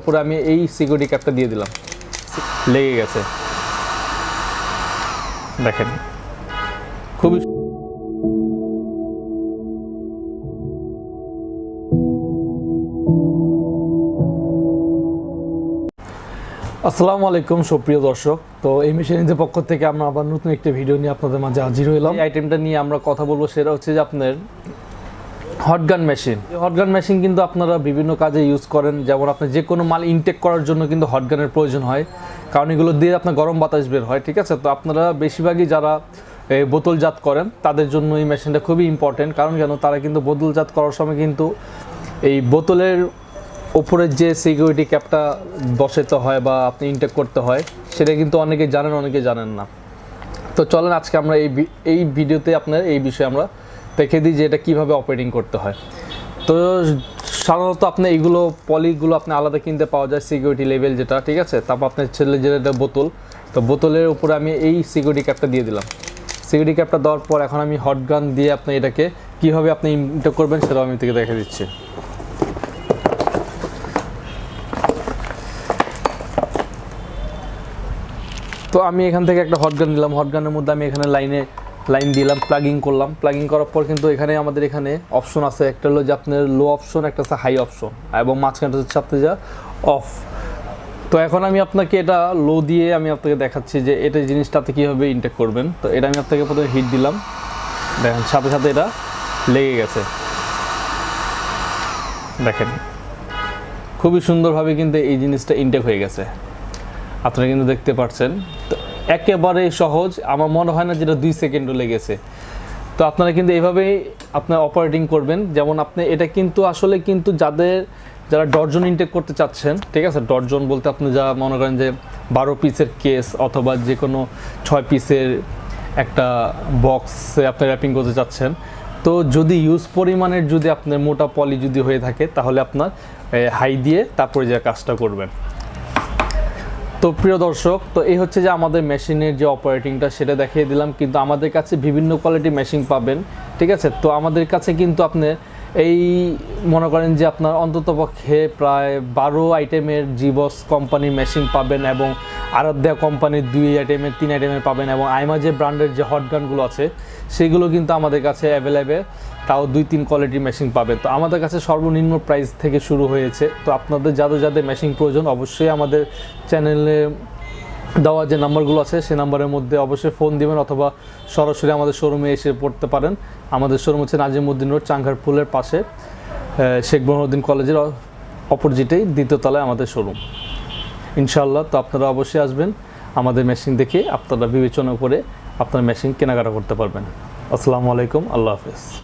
উপরে আমি এই সিকিউরিটি ক্যাপটা দিয়ে দিলাম, লেগে গেছে। দেখেন খুবই আসসালামু আলাইকুম সুপ্রিয় দর্শক। তো এই মেশিনের পক্ষ থেকে আমরা আবার নতুন একটি ভিডিও নিয়ে আপনাদের মাঝে হাজির হলাম। এই আইটেমটা নিয়ে আমরা কথা বলবো, সেটা হচ্ছে যে আপনার হটগান মেশিন। হটগান মেশিন কিন্তু আপনারা বিভিন্ন কাজে ইউজ করেন, যেমন আপনি যে কোনো মাল ইনটেক করার জন্য কিন্তু হটগানের প্রয়োজন হয়, কারণ এগুলো দিয়ে আপনার গরম বাতাস বের হয়, ঠিক আছে। তো আপনারা বেশিরভাগই যারা বোতলজাত করেন তাদের জন্য এই মেশিনটা খুবই ইম্পর্টেন্ট। কারণ কেন, তারা কিন্তু বোতলজাত করার সময় কিন্তু এই বোতলের ওপরের যে সিকিউরিটি ক্যাপটা বসাতে হয় বা আপনি ইনটেক করতে হয়, সেটা কিন্তু অনেকে জানেন, অনেকে জানেন না। তো চলেন আজকে আমরা এই ভিডিওতে আপনার এই বিষয়ে আমরা দেখে দিই যে এটা কীভাবে অপারেটিং করতে হয়। তো সাধারণত আপনি এইগুলো পলিগুলো আপনি আলাদা কিনতে পাওয়া যায়, সিকিউরিটি লেভেল যেটা, ঠিক আছে। তারপর আপনার ছেলে যেটা বোতল, তো বোতলের উপরে আমি এই সিকিউরিটি ক্যাপটা দিয়ে দিলাম। সিকিউরিটি ক্যাপটা দেওয়ার পর এখন আমি হটগান দিয়ে আপনি এটাকে কীভাবে আপনি ইনটেক করবেন সেটাও আমি থেকে দেখে দিচ্ছি। তো আমি এখান থেকে একটা হটগান নিলাম, হটগানের মধ্যে আমি এখানে লাইন দিলাম, প্লাগিং করলাম। প্লাগিং করার পর কিন্তু এখানে আমাদের এখানে অপশন আছে, একটা হলো যে আপনার লো অপশন, একটা আছে হাই অপশন, এবং মাঝখানটা হচ্ছে আপনার যা অফ। তো এখন আমি আপনাকে এটা লো দিয়ে আমি আপনাকে দেখাচ্ছি যে এটা জিনিসটা আপনি কীভাবে ইনটেক করবেন। তো এটা আমি আপনাকে প্রথমে হিট দিলাম, দেখেন সাথে সাথে এটা লেগে গেছে। দেখেন খুবই সুন্দরভাবে কিন্তু এই জিনিসটা ইনটেক হয়ে গেছে, আপনারা কিন্তু দেখতে পাচ্ছেন। তো একেবারে সহজ, আমার মনে হয় না যেটা 2 সেকেন্ডও লেগেছে। তো আপনারা কিন্তু এইভাবেই আপনার অপারেটিং করবেন। যেমন আপনি এটা কিন্তু আসলে কিন্তু যারা ডর্জন ইনটেক করতে চাচ্ছেন, ঠিক আছে, ডর্জন বলতে আপনি যা মনে করেন যে 12 পিসের কেস অথবা যে কোনো 6 পিসের একটা বক্সে আপনি র্যাপিং করতে চাচ্ছেন, তো যদি ইউজ পরিমাণের যদি আপনার মোটা পলি যদি হয়ে থাকে, তাহলে আপনার হাই দিয়ে তারপরে যে কাজটা করবেন। তো প্রিয় দর্শক, তো এই হচ্ছে যে আমাদের মেশিনের যে অপারেটিংটা সেটা দেখিয়ে দিলাম। কিন্তু আমাদের কাছে বিভিন্ন কোয়ালিটি মেশিন পাবেন, ঠিক আছে। তো আমাদের কাছে কিন্তু আপনি এই মনে করেন যে আপনার অন্ততপক্ষে প্রায় 12 আইটেমের জিবস কোম্পানির মেশিন পাবেন, এবং আরাধ্যা কোম্পানির 2 আইটেমের 3 আইটেমের পাবেন, এবং আইমা যে ব্র্যান্ডের যে হটগানগুলো আছে সেগুলো কিন্তু আমাদের কাছে অ্যাভেলেবেল, তাও 2-3 কোয়ালিটির মেশিন পাবে। তো আমাদের কাছে সর্বনিম্ন প্রাইস থেকে শুরু হয়েছে। তো আপনাদের যাদের মেশিন প্রয়োজন, অবশ্যই আমাদের চ্যানেলে দেওয়া যে নাম্বারগুলো আছে সেই নাম্বারের মধ্যে অবশ্যই ফোন দিবেন, অথবা সরাসরি আমাদের শোরুমে এসে পড়তে পারেন। আমাদের শোরুম হচ্ছে নাজিমউদ্দিন রোড, চাঙ্গারপুলের পাশে, শেখ বুরহানুদ্দিন কলেজের অপোজিটেই 2য় তলায় আমাদের শোরুম, ইনশাআল্লাহ। তো আপনারা অবশ্যই আসবেন, আমাদের মেশিন দেখে আপনারা বিবেচনা করে আপনার মেশিন কেনাকাটা করতে পারবেন। আসসালামু আলাইকুম, আল্লাহ হাফেজ।